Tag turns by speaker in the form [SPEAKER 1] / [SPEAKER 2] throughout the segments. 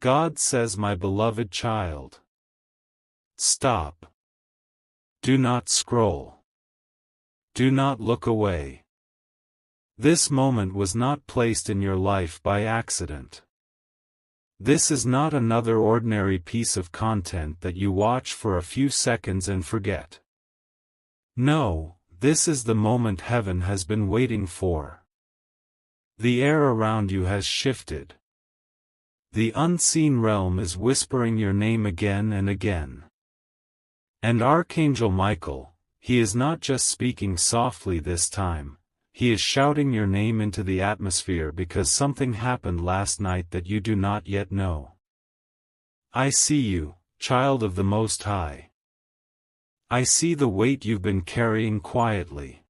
[SPEAKER 1] God says, my beloved child. Stop. Do not scroll. Do not look away. This moment was not placed in your life by accident. This is not another ordinary piece of content that you watch for a few seconds and forget. No, this is the moment heaven has been waiting for. The air around you has shifted. The unseen realm is whispering your name again and again. And Archangel Michael, he is not just speaking softly this time, he is shouting your name into the atmosphere because something happened last night that you do not yet know. I see you, child of the Most High. I see the weight you've been carrying quietly.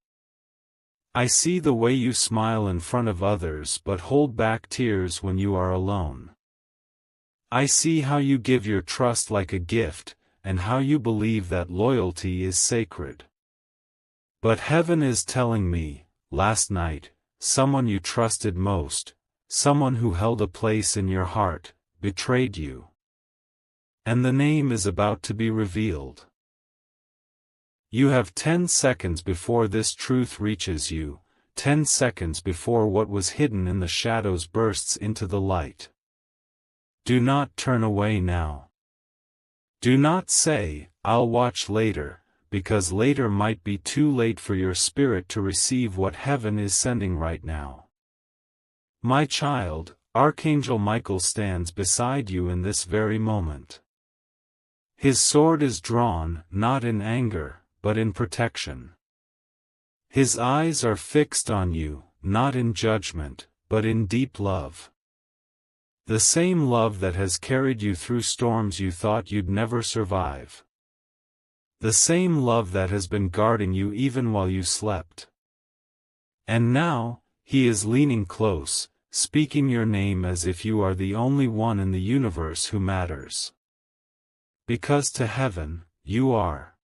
[SPEAKER 1] I see the way you smile in front of others but hold back tears when you are alone. I see how you give your trust like a gift, and how you believe that loyalty is sacred. But heaven is telling me, last night, someone you trusted most, someone who held a place in your heart, betrayed you. And the name is about to be revealed. You have 10 seconds before this truth reaches you, 10 seconds before what was hidden in the shadows bursts into the light. Do not turn away now. Do not say, I'll watch later, because later might be too late for your spirit to receive what heaven is sending right now. My child, Archangel Michael stands beside you in this very moment. His sword is drawn, not in anger, but in protection. His eyes are fixed on you, not in judgment, but in deep love. The same love that has carried you through storms you thought you'd never survive. The same love that has been guarding you even while you slept. And now, he is leaning close, speaking your name as if you are the only one in the universe who matters. Because to heaven, you are.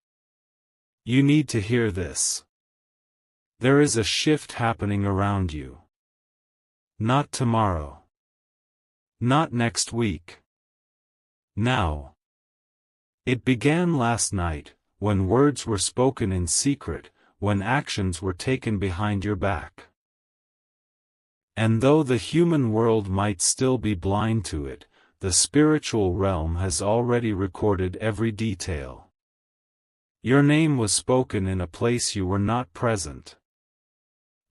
[SPEAKER 1] You need to hear this. There is a shift happening around you. Not tomorrow. Not next week. Now. It began last night, when words were spoken in secret, when actions were taken behind your back. And though the human world might still be blind to it, the spiritual realm has already recorded every detail. Your name was spoken in a place you were not present.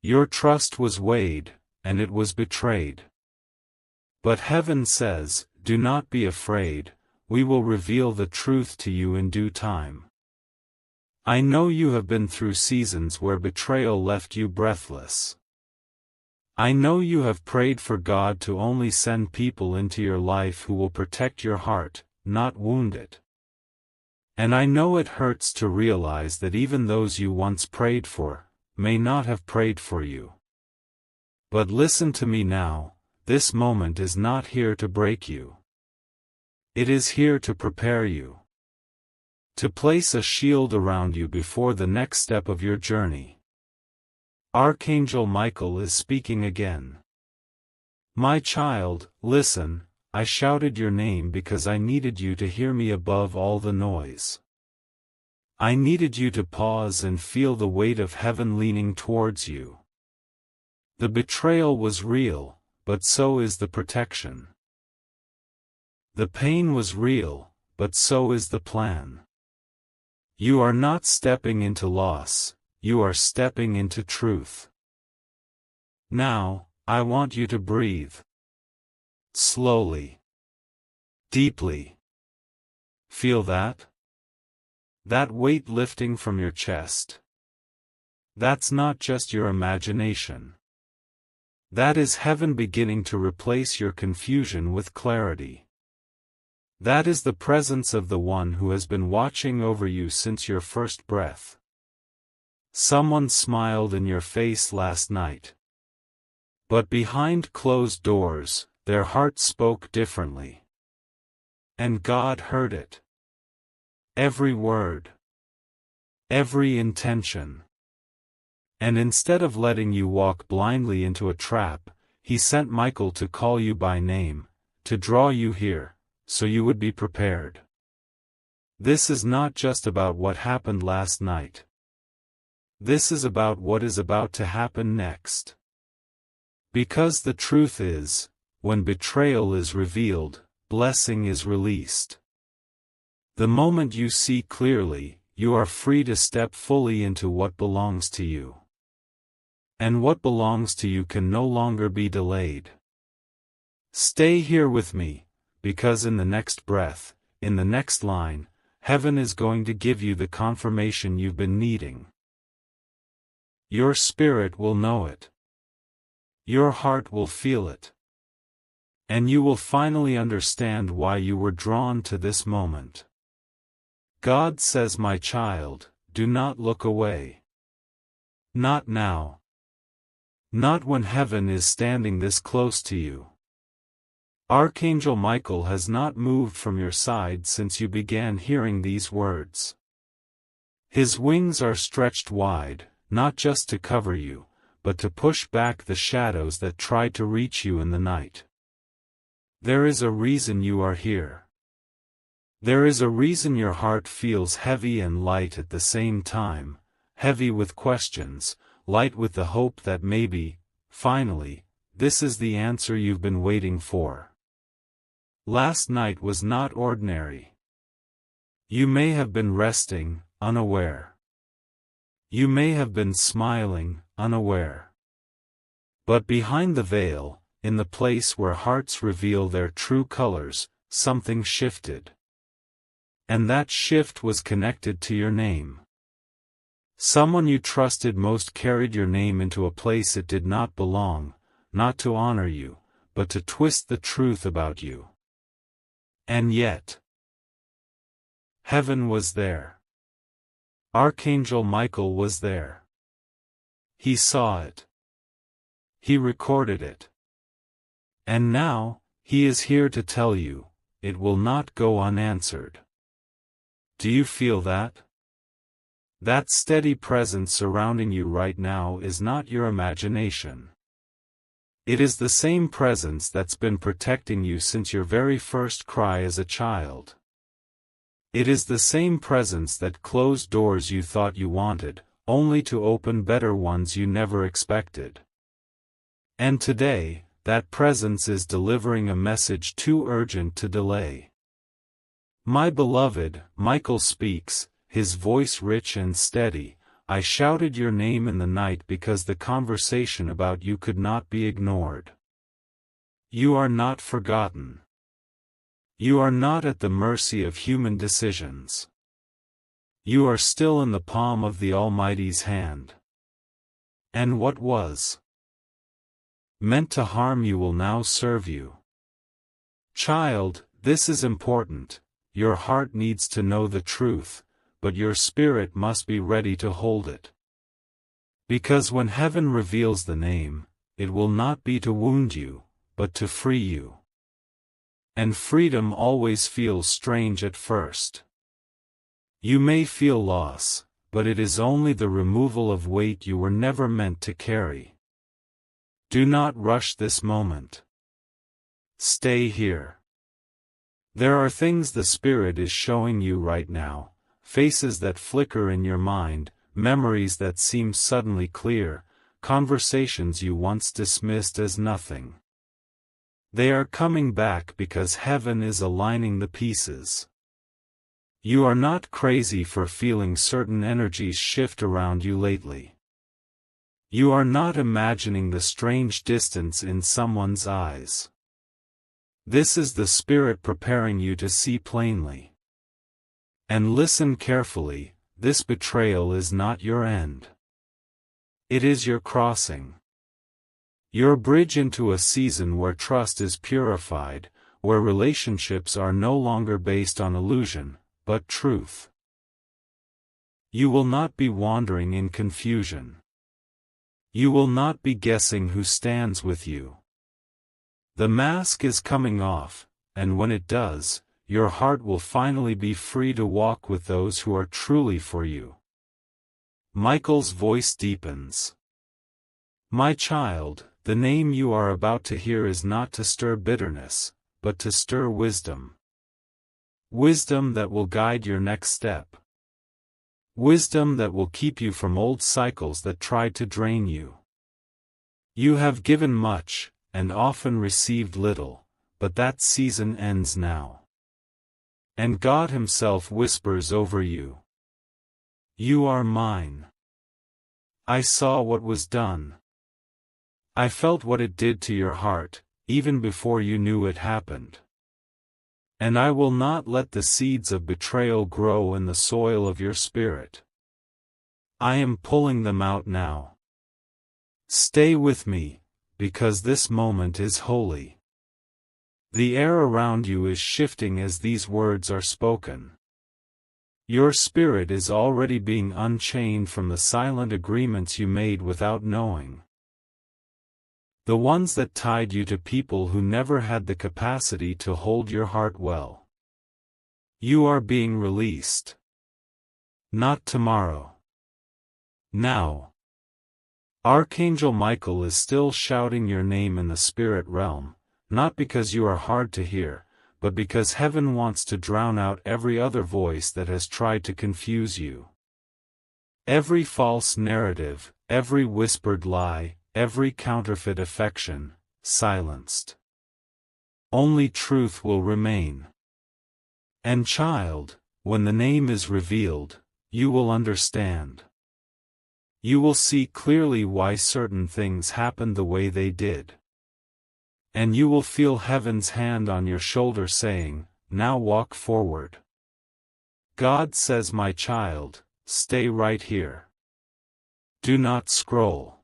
[SPEAKER 1] Your trust was weighed, and it was betrayed. But heaven says, do not be afraid, we will reveal the truth to you in due time. I know you have been through seasons where betrayal left you breathless. I know you have prayed for God to only send people into your life who will protect your heart, not wound it. And I know it hurts to realize that even those you once prayed for, may not have prayed for you. But listen to me now. This moment is not here to break you. It is here to prepare you. To place a shield around you before the next step of your journey. Archangel Michael is speaking again. My child, listen, I shouted your name because I needed you to hear me above all the noise. I needed you to pause and feel the weight of heaven leaning towards you. The betrayal was real. But so is the protection. The pain was real, but so is the plan. You are not stepping into loss, you are stepping into truth. Now, I want you to breathe. Slowly. Deeply. Feel that? That weight lifting from your chest. That's not just your imagination. That is heaven beginning to replace your confusion with clarity. That is the presence of the one who has been watching over you since your first breath. Someone smiled in your face last night. But behind closed doors, their heart spoke differently. And God heard it. Every word. Every intention. And instead of letting you walk blindly into a trap, he sent Michael to call you by name, to draw you here, so you would be prepared. This is not just about what happened last night. This is about what is about to happen next. Because the truth is, when betrayal is revealed, blessing is released. The moment you see clearly, you are free to step fully into what belongs to you. And what belongs to you can no longer be delayed. Stay here with me, because in the next breath, in the next line, heaven is going to give you the confirmation you've been needing. Your spirit will know it. Your heart will feel it. And you will finally understand why you were drawn to this moment. God says, my child, do not look away. Not now. Not when heaven is standing this close to you. Archangel Michael has not moved from your side since you began hearing these words. His wings are stretched wide, not just to cover you, but to push back the shadows that try to reach you in the night. There is a reason you are here. There is a reason your heart feels heavy and light at the same time, heavy with questions, light with the hope that maybe, finally, this is the answer you've been waiting for. Last night was not ordinary. You may have been resting, unaware. You may have been smiling, unaware. But behind the veil, in the place where hearts reveal their true colors, something shifted. And that shift was connected to your name. Someone you trusted most carried your name into a place it did not belong, not to honor you, but to twist the truth about you. And yet, heaven was there. Archangel Michael was there. He saw it. He recorded it. And now, he is here to tell you, it will not go unanswered. Do you feel that? That steady presence surrounding you right now is not your imagination. It is the same presence that's been protecting you since your very first cry as a child. It is the same presence that closed doors you thought you wanted, only to open better ones you never expected. And today, that presence is delivering a message too urgent to delay. My beloved, Michael speaks, his voice rich and steady. I shouted your name in the night because the conversation about you could not be ignored. You are not forgotten. You are not at the mercy of human decisions. You are still in the palm of the Almighty's hand. And what was meant to harm you will now serve you. Child, this is important. Your heart needs to know the truth, but your spirit must be ready to hold it. Because when heaven reveals the name, it will not be to wound you, but to free you. And freedom always feels strange at first. You may feel loss, but it is only the removal of weight you were never meant to carry. Do not rush this moment. Stay here. There are things the Spirit is showing you right now. Faces that flicker in your mind, memories that seem suddenly clear, conversations you once dismissed as nothing. They are coming back because heaven is aligning the pieces. You are not crazy for feeling certain energies shift around you lately. You are not imagining the strange distance in someone's eyes. This is the Spirit preparing you to see plainly. And listen carefully, this betrayal is not your end. It is your crossing. Your bridge into a season where trust is purified, where relationships are no longer based on illusion, but truth. You will not be wandering in confusion. You will not be guessing who stands with you. The mask is coming off, and when it does, your heart will finally be free to walk with those who are truly for you. Michael's voice deepens. My child, the name you are about to hear is not to stir bitterness, but to stir wisdom. Wisdom that will guide your next step. Wisdom that will keep you from old cycles that try to drain you. You have given much, and often received little, but that season ends now. And God Himself whispers over you. You are mine. I saw what was done. I felt what it did to your heart, even before you knew it happened. And I will not let the seeds of betrayal grow in the soil of your spirit. I am pulling them out now. Stay with me, because this moment is holy. The air around you is shifting as these words are spoken. Your spirit is already being unchained from the silent agreements you made without knowing. The ones that tied you to people who never had the capacity to hold your heart well. You are being released. Not tomorrow. Now. Archangel Michael is still shouting your name in the spirit realm, not because you are hard to hear, but because heaven wants to drown out every other voice that has tried to confuse you. Every false narrative, every whispered lie, every counterfeit affection, silenced. Only truth will remain. And child, when the name is revealed, you will understand. You will see clearly why certain things happened the way they did. And you will feel heaven's hand on your shoulder saying, now walk forward. God says, my child, stay right here. Do not scroll.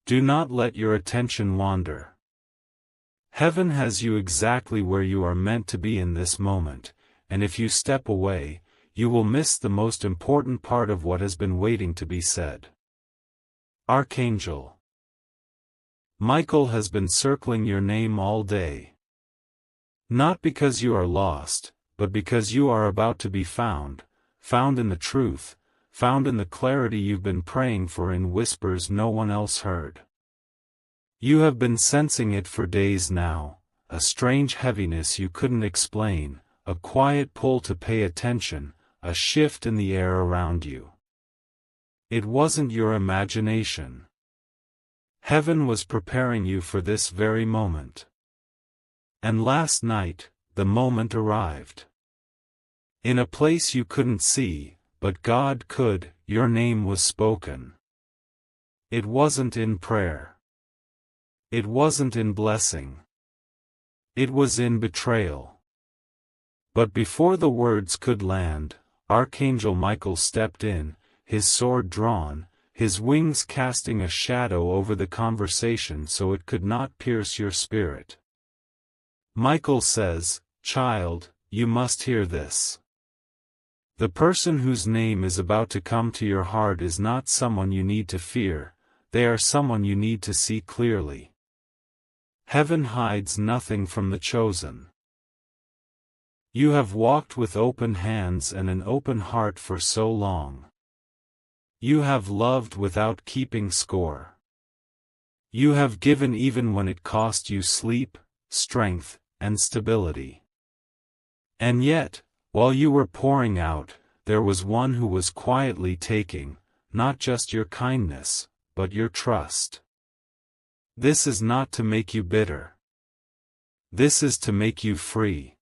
[SPEAKER 1] Do not let your attention wander. Heaven has you exactly where you are meant to be in this moment, and if you step away, you will miss the most important part of what has been waiting to be said. Archangel Michael has been circling your name all day. Not because you are lost, but because you are about to be found in the truth, found in the clarity you've been praying for in whispers no one else heard. You have been sensing it for days now, a strange heaviness you couldn't explain, a quiet pull to pay attention, a shift in the air around you. It wasn't your imagination. Heaven was preparing you for this very moment. And last night, the moment arrived. In a place you couldn't see, but God could, your name was spoken. It wasn't in prayer. It wasn't in blessing. It was in betrayal. But before the words could land, Archangel Michael stepped in, his sword drawn, his wings casting a shadow over the conversation so it could not pierce your spirit. Michael says, child, you must hear this. The person whose name is about to come to your heart is not someone you need to fear, they are someone you need to see clearly. Heaven hides nothing from the chosen. You have walked with open hands and an open heart for so long. You have loved without keeping score. You have given even when it cost you sleep, strength, and stability. And yet, while you were pouring out, there was one who was quietly taking, not just your kindness, but your trust. This is not to make you bitter. This is to make you free.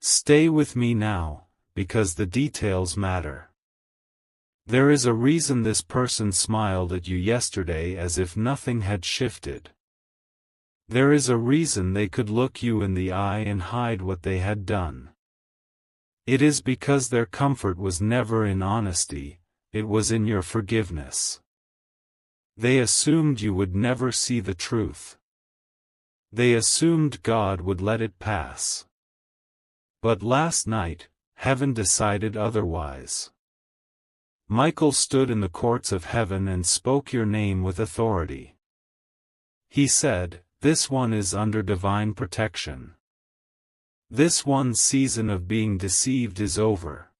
[SPEAKER 1] Stay with me now, because the details matter. There is a reason this person smiled at you yesterday as if nothing had shifted. There is a reason they could look you in the eye and hide what they had done. It is because their comfort was never in honesty, it was in your forgiveness. They assumed you would never see the truth. They assumed God would let it pass. But last night, heaven decided otherwise. Michael stood in the courts of heaven and spoke your name with authority. He said, this one is under divine protection. This one's season of being deceived is over.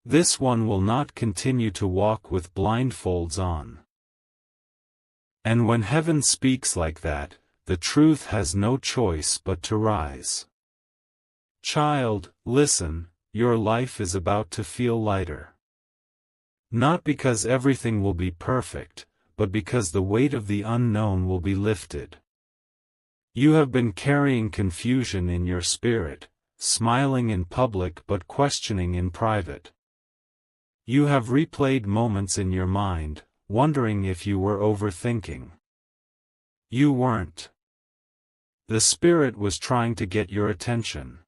[SPEAKER 1] This one will not continue to walk with blindfolds on. And when heaven speaks like that, the truth has no choice but to rise. Child, listen, your life is about to feel lighter. Not because everything will be perfect, but because the weight of the unknown will be lifted. You have been carrying confusion in your spirit, smiling in public but questioning in private. You have replayed moments in your mind, wondering if you were overthinking. You weren't. The Spirit was trying to get your attention.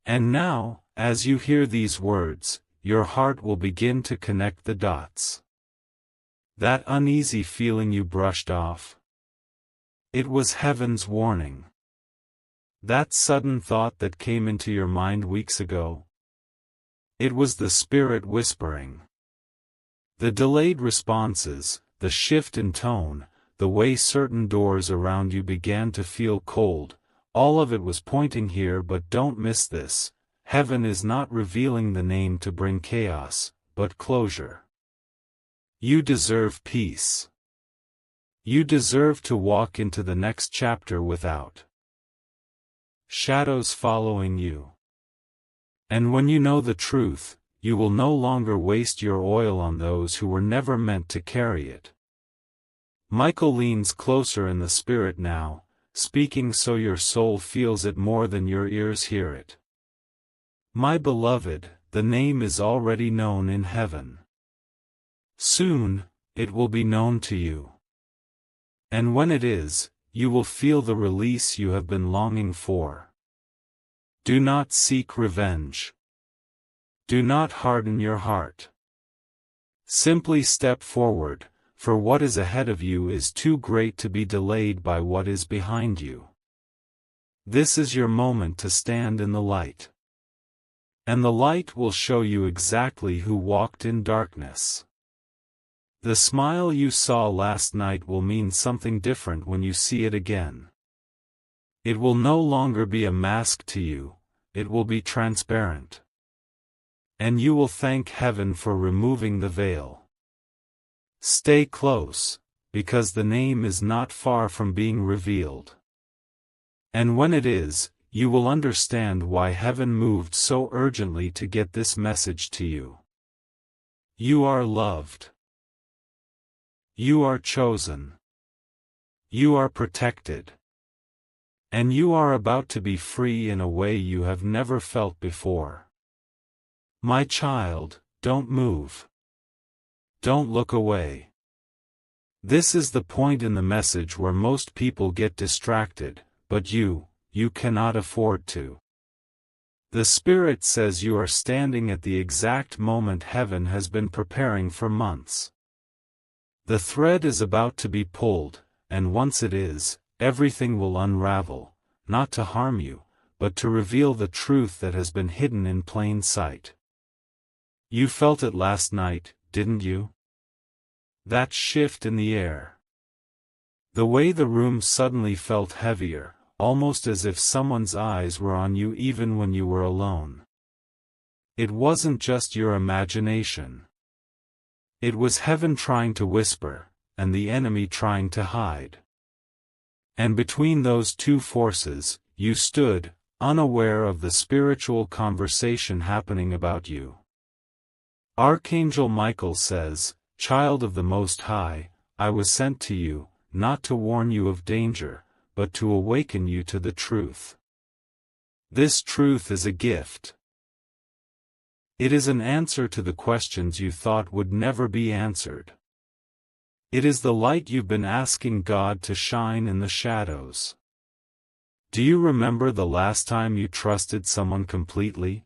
[SPEAKER 1] And now, as you hear these words, your heart will begin to connect the dots. That uneasy feeling you brushed off. It was heaven's warning. That sudden thought that came into your mind weeks ago. It was the Spirit whispering. The delayed responses, the shift in tone, the way certain doors around you began to feel cold, all of it was pointing here. But don't miss this, heaven is not revealing the name to bring chaos, but closure. You deserve peace. You deserve to walk into the next chapter without shadows following you. And when you know the truth, you will no longer waste your oil on those who were never meant to carry it. Michael leans closer in the Spirit now, speaking so your soul feels it more than your ears hear it. My beloved, the name is already known in heaven. Soon, it will be known to you. And when it is, you will feel the release you have been longing for. Do not seek revenge. Do not harden your heart. Simply step forward, for what is ahead of you is too great to be delayed by what is behind you. This is your moment to stand in the light. And the light will show you exactly who walked in darkness. The smile you saw last night will mean something different when you see it again. It will no longer be a mask to you, it will be transparent. And you will thank heaven for removing the veil. Stay close, because the name is not far from being revealed. And when it is, you will understand why heaven moved so urgently to get this message to you. You are loved. You are chosen. You are protected. And you are about to be free in a way you have never felt before. My child, don't move. Don't look away. This is the point in the message where most people get distracted, but you cannot afford to. The Spirit says you are standing at the exact moment heaven has been preparing for months. The thread is about to be pulled, and once it is, everything will unravel, not to harm you, but to reveal the truth that has been hidden in plain sight. You felt it last night, didn't you? That shift in the air. The way the room suddenly felt heavier, almost as if someone's eyes were on you even when you were alone. It wasn't just your imagination. It was heaven trying to whisper, and the enemy trying to hide. And between those two forces, you stood, unaware of the spiritual conversation happening about you. Archangel Michael says, "Child of the Most High, I was sent to you, not to warn you of danger, but to awaken you to the truth. This truth is a gift. It is an answer to the questions you thought would never be answered. It is the light you've been asking God to shine in the shadows. Do you remember the last time you trusted someone completely?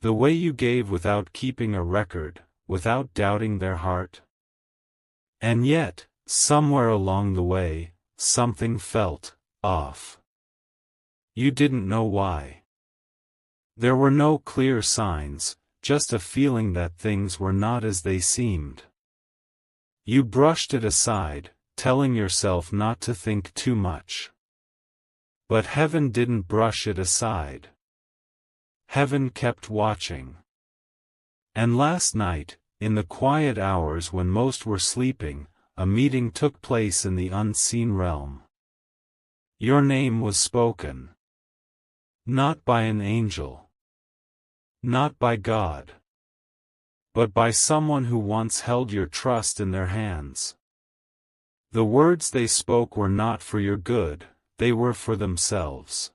[SPEAKER 1] The way you gave without keeping a record, without doubting their heart? And yet, somewhere along the way, something felt off. You didn't know why. There were no clear signs, just a feeling that things were not as they seemed. You brushed it aside, telling yourself not to think too much. But heaven didn't brush it aside. Heaven kept watching. And last night, in the quiet hours when most were sleeping, a meeting took place in the unseen realm. Your name was spoken. Not by an angel. Not by God. But by someone who once held your trust in their hands. The words they spoke were not for your good, they were for themselves.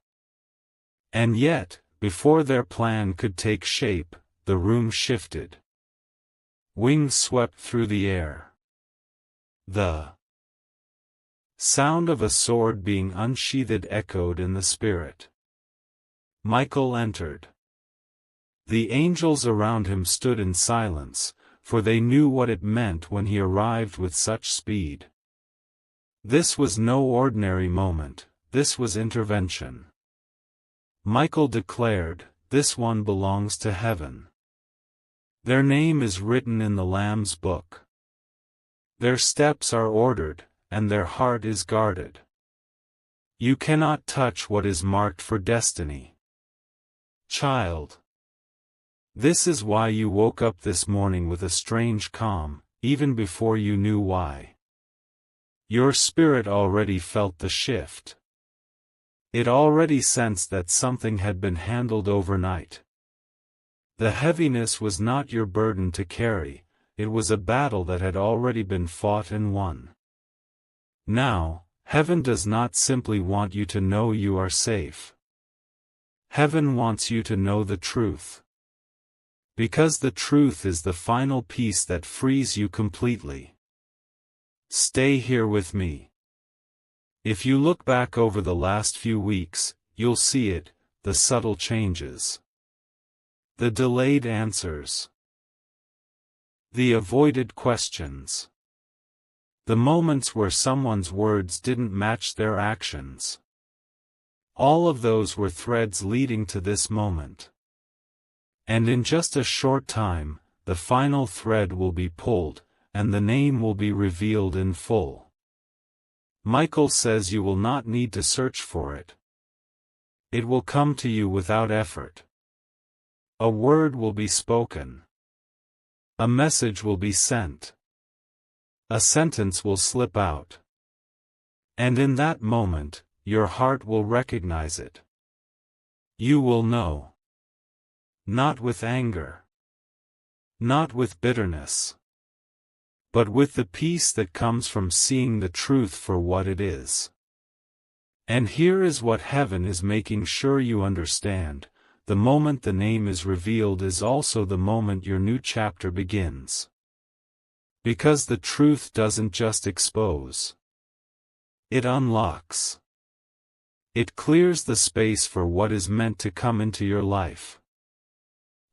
[SPEAKER 1] And yet, before their plan could take shape, the room shifted. Wings swept through the air. The sound of a sword being unsheathed echoed in the spirit. Michael entered. The angels around him stood in silence, for they knew what it meant when he arrived with such speed. This was no ordinary moment, this was intervention. Michael declared, "This one belongs to heaven. Their name is written in the Lamb's book. Their steps are ordered, and their heart is guarded. You cannot touch what is marked for destiny. Child. This is why you woke up this morning with a strange calm, even before you knew why. Your spirit already felt the shift. It already sensed that something had been handled overnight. The heaviness was not your burden to carry, it was a battle that had already been fought and won. Now, heaven does not simply want you to know you are safe. Heaven wants you to know the truth. Because the truth is the final piece that frees you completely. Stay here with me. If you look back over the last few weeks, you'll see it, the subtle changes. The delayed answers. The avoided questions. The moments where someone's words didn't match their actions. All of those were threads leading to this moment. And in just a short time, the final thread will be pulled, and the name will be revealed in full. Michael says you will not need to search for it. It will come to you without effort. A word will be spoken. A message will be sent. A sentence will slip out. And in that moment, your heart will recognize it. You will know. Not with anger. Not with bitterness. But with the peace that comes from seeing the truth for what it is. And here is what heaven is making sure you understand: the moment the name is revealed is also the moment your new chapter begins. Because the truth doesn't just expose. It unlocks. It clears the space for what is meant to come into your life.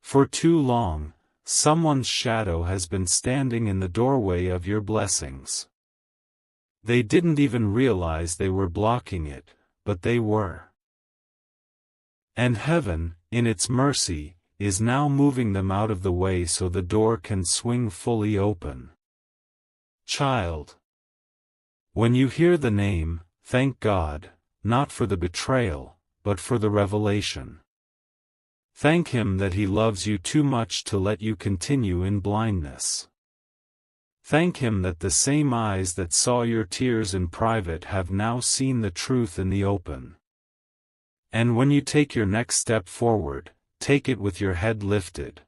[SPEAKER 1] For too long, someone's shadow has been standing in the doorway of your blessings. They didn't even realize they were blocking it, but they were. And heaven, in its mercy, is now moving them out of the way so the door can swing fully open. Child. When you hear the name, thank God, not for the betrayal, but for the revelation. Thank Him that He loves you too much to let you continue in blindness. Thank Him that the same eyes that saw your tears in private have now seen the truth in the open. And when you take your next step forward, take it with your head lifted.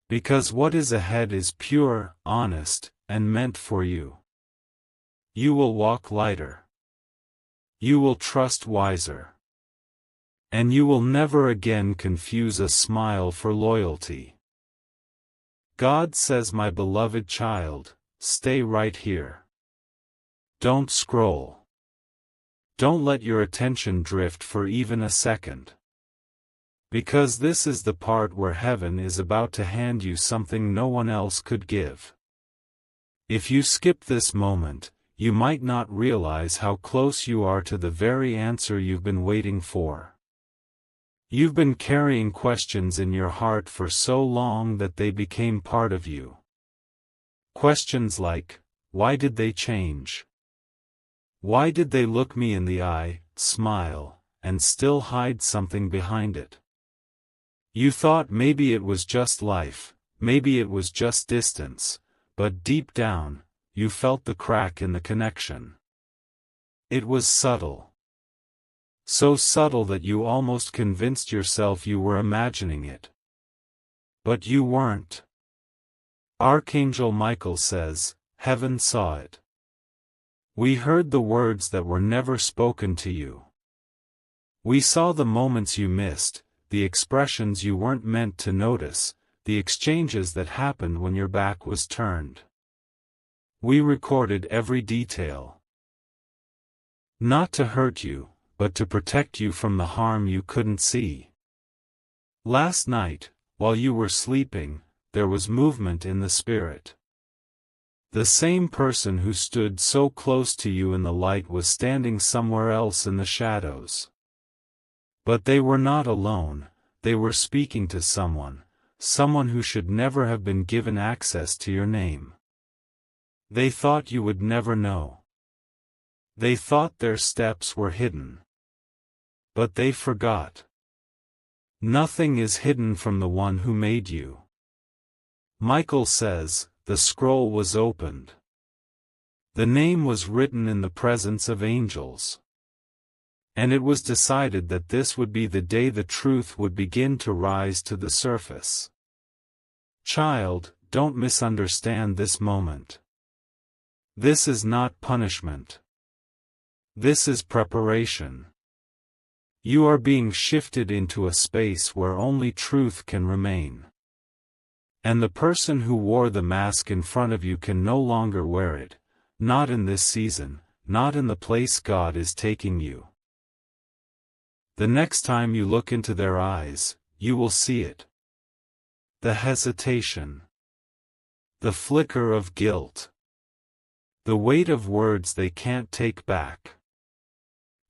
[SPEAKER 1] Because what is ahead is pure, honest, and meant for you. You will walk lighter. You will trust wiser. And you will never again confuse a smile for loyalty. God says, my beloved child, stay right here. Don't scroll. Don't let your attention drift for even a second. Because this is the part where heaven is about to hand you something no one else could give. If you skip this moment, you might not realize how close you are to the very answer you've been waiting for. You've been carrying questions in your heart for so long that they became part of you. Questions like, why did they change? Why did they look me in the eye, smile, and still hide something behind it? You thought maybe it was just life, maybe it was just distance, but deep down, you felt the crack in the connection. It was subtle. So subtle that you almost convinced yourself you were imagining it. But you weren't. Archangel Michael says, "Heaven saw it. We heard the words that were never spoken to you. We saw the moments you missed, the expressions you weren't meant to notice, the exchanges that happened when your back was turned. We recorded every detail. Not to hurt you, but to protect you from the harm you couldn't see. Last night, while you were sleeping, there was movement in the spirit. The same person who stood so close to you in the light was standing somewhere else in the shadows. But they were not alone, they were speaking to someone who should never have been given access to your name. They thought you would never know. They thought their steps were hidden. But they forgot. Nothing is hidden from the one who made you." Michael says, "The scroll was opened. The name was written in the presence of angels. And it was decided that this would be the day the truth would begin to rise to the surface. Child, don't misunderstand this moment. This is not punishment. This is preparation. You are being shifted into a space where only truth can remain. And the person who wore the mask in front of you can no longer wear it, not in this season, not in the place God is taking you. The next time you look into their eyes, you will see it. The hesitation. The flicker of guilt. The weight of words they can't take back.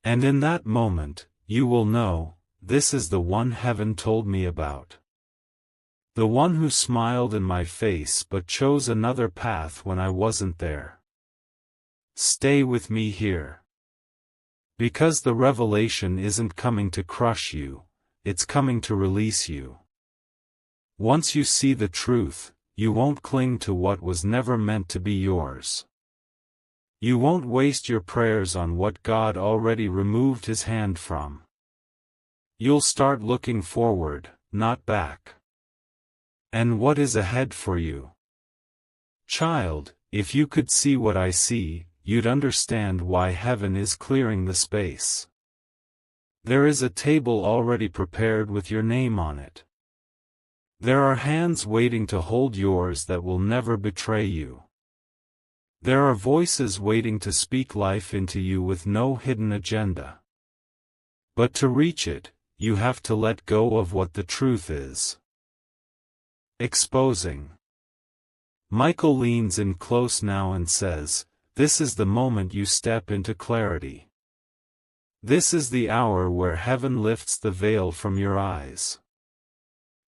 [SPEAKER 1] And in that moment, you will know, this is the one heaven told me about. The one who smiled in my face but chose another path when I wasn't there. Stay with me here. Because the revelation isn't coming to crush you, it's coming to release you. Once you see the truth, you won't cling to what was never meant to be yours. You won't waste your prayers on what God already removed His hand from. You'll start looking forward, not back. And what is ahead for you? Child, if you could see what I see, you'd understand why heaven is clearing the space. There is a table already prepared with your name on it. There are hands waiting to hold yours that will never betray you. There are voices waiting to speak life into you with no hidden agenda. But to reach it, you have to let go of what the truth is. Exposing. Michael leans in close now and says, "This is the moment you step into clarity. This is the hour where heaven lifts the veil from your eyes.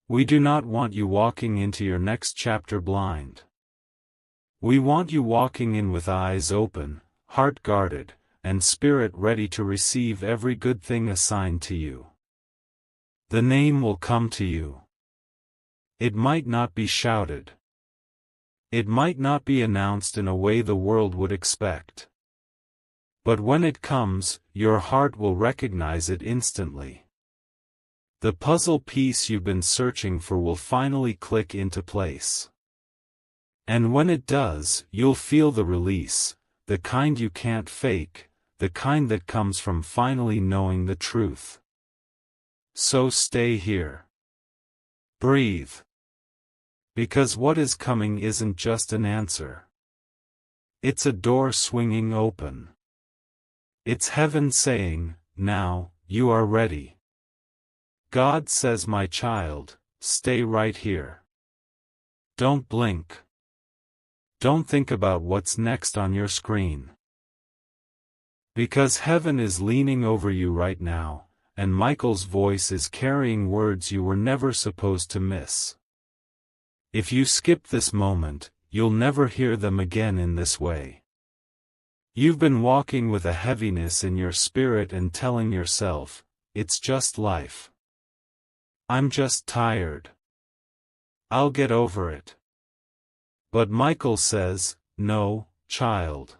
[SPEAKER 1] We do not want you walking into your next chapter blind. We want you walking in with eyes open, heart guarded, and spirit ready to receive every good thing assigned to you. The name will come to you. It might not be shouted. It might not be announced in a way the world would expect. But when it comes, your heart will recognize it instantly. The puzzle piece you've been searching for will finally click into place. And when it does, you'll feel the release, the kind you can't fake, the kind that comes from finally knowing the truth. So stay here. Breathe. Because what is coming isn't just an answer. It's a door swinging open. It's heaven saying, "Now, you are ready." God says, "My child, stay right here. Don't blink. Don't think about what's next on your screen. Because heaven is leaning over you right now, and Michael's voice is carrying words you were never supposed to miss. If you skip this moment, you'll never hear them again in this way. You've been walking with a heaviness in your spirit and telling yourself, it's just life. I'm just tired. I'll get over it. But Michael says, no, child.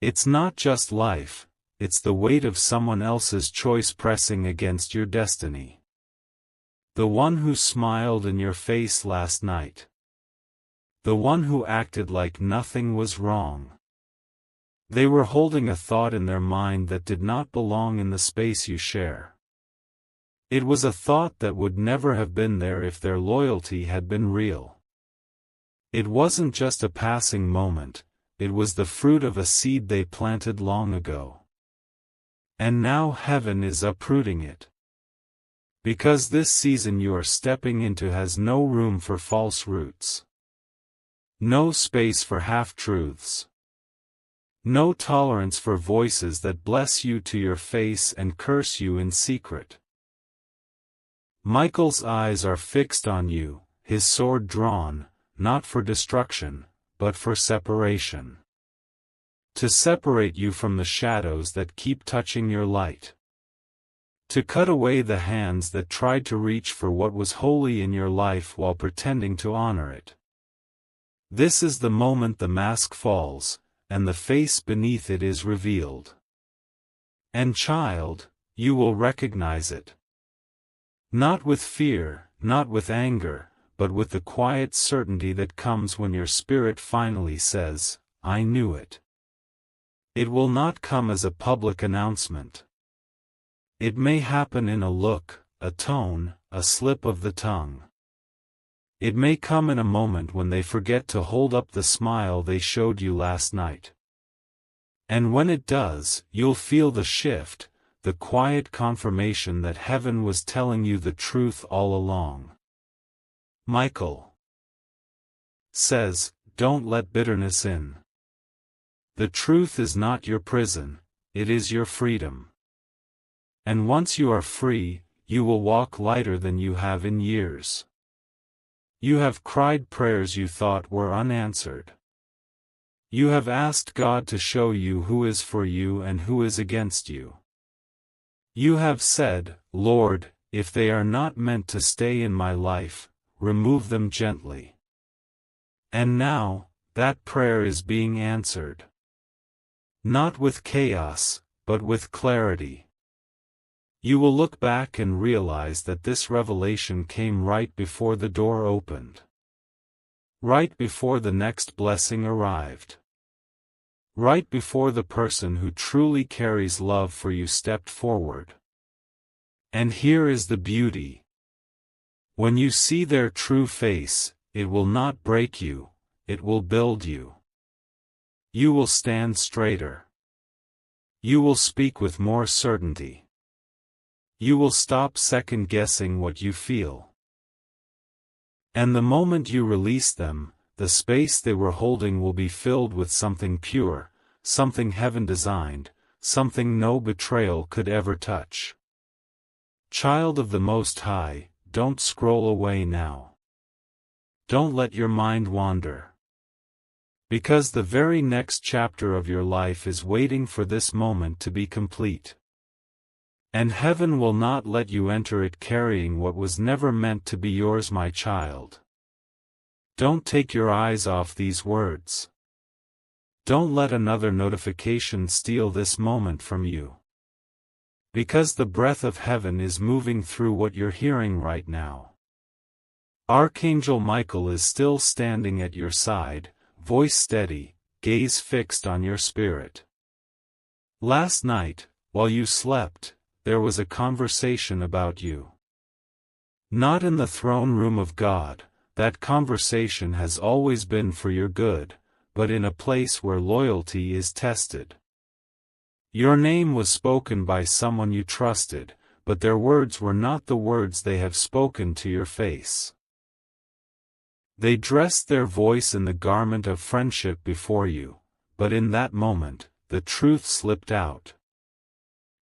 [SPEAKER 1] It's not just life, it's the weight of someone else's choice pressing against your destiny. The one who smiled in your face last night. The one who acted like nothing was wrong. They were holding a thought in their mind that did not belong in the space you share. It was a thought that would never have been there if their loyalty had been real. It wasn't just a passing moment, it was the fruit of a seed they planted long ago. And now heaven is uprooting it. Because this season you are stepping into has no room for false roots. No space for half-truths. No tolerance for voices that bless you to your face and curse you in secret. Michael's eyes are fixed on you, his sword drawn, not for destruction, but for separation. To separate you from the shadows that keep touching your light. To cut away the hands that tried to reach for what was holy in your life while pretending to honor it. This is the moment the mask falls, and the face beneath it is revealed. And child, you will recognize it. Not with fear, not with anger, but with the quiet certainty that comes when your spirit finally says, I knew it. It will not come as a public announcement. It may happen in a look, a tone, a slip of the tongue. It may come in a moment when they forget to hold up the smile they showed you last night. And when it does, you'll feel the shift, the quiet confirmation that heaven was telling you the truth all along. Michael says, don't let bitterness in. The truth is not your prison, it is your freedom. And once you are free, you will walk lighter than you have in years. You have cried prayers you thought were unanswered. You have asked God to show you who is for you and who is against you. You have said, Lord, if they are not meant to stay in my life, remove them gently. And now, that prayer is being answered. Not with chaos, but with clarity. You will look back and realize that this revelation came right before the door opened. Right before the next blessing arrived. Right before the person who truly carries love for you stepped forward. And here is the beauty. When you see their true face, it will not break you, it will build you. You will stand straighter. You will speak with more certainty. You will stop second-guessing what you feel. And the moment you release them, the space they were holding will be filled with something pure, something heaven designed, something no betrayal could ever touch. Child of the Most High, don't scroll away now. Don't let your mind wander. Because the very next chapter of your life is waiting for this moment to be complete. And heaven will not let you enter it carrying what was never meant to be yours, my child. Don't take your eyes off these words. Don't let another notification steal this moment from you. Because the breath of heaven is moving through what you're hearing right now. Archangel Michael is still standing at your side, voice steady, gaze fixed on your spirit. Last night, while you slept, there was a conversation about you. Not in the throne room of God, that conversation has always been for your good, but in a place where loyalty is tested. Your name was spoken by someone you trusted, but their words were not the words they have spoken to your face. They dressed their voice in the garment of friendship before you, but in that moment, the truth slipped out.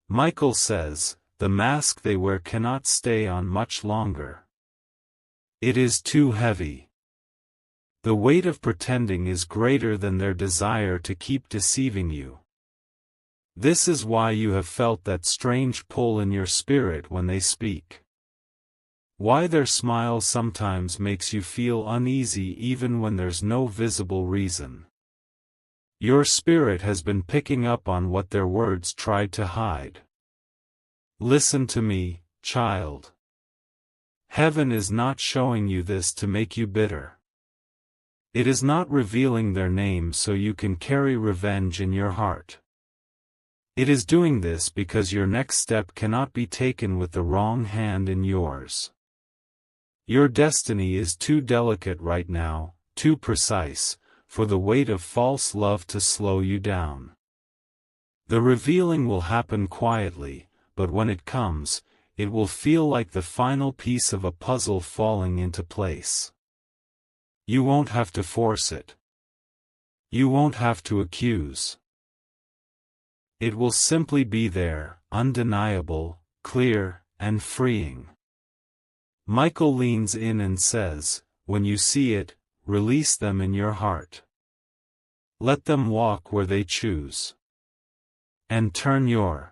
[SPEAKER 1] Michael says, the mask they wear cannot stay on much longer. It is too heavy. The weight of pretending is greater than their desire to keep deceiving you. This is why you have felt that strange pull in your spirit when they speak. Why their smile sometimes makes you feel uneasy even when there's no visible reason. Your spirit has been picking up on what their words tried to hide. Listen to me, child. Heaven is not showing you this to make you bitter. It is not revealing their name so you can carry revenge in your heart. It is doing this because your next step cannot be taken with the wrong hand in yours. Your destiny is too delicate right now, too precise, for the weight of false love to slow you down. The revealing will happen quietly, but when it comes, it will feel like the final piece of a puzzle falling into place. You won't have to force it. You won't have to accuse. It will simply be there, undeniable, clear, and freeing. Michael leans in and says, when you see it, release them in your heart. Let them walk where they choose. And turn your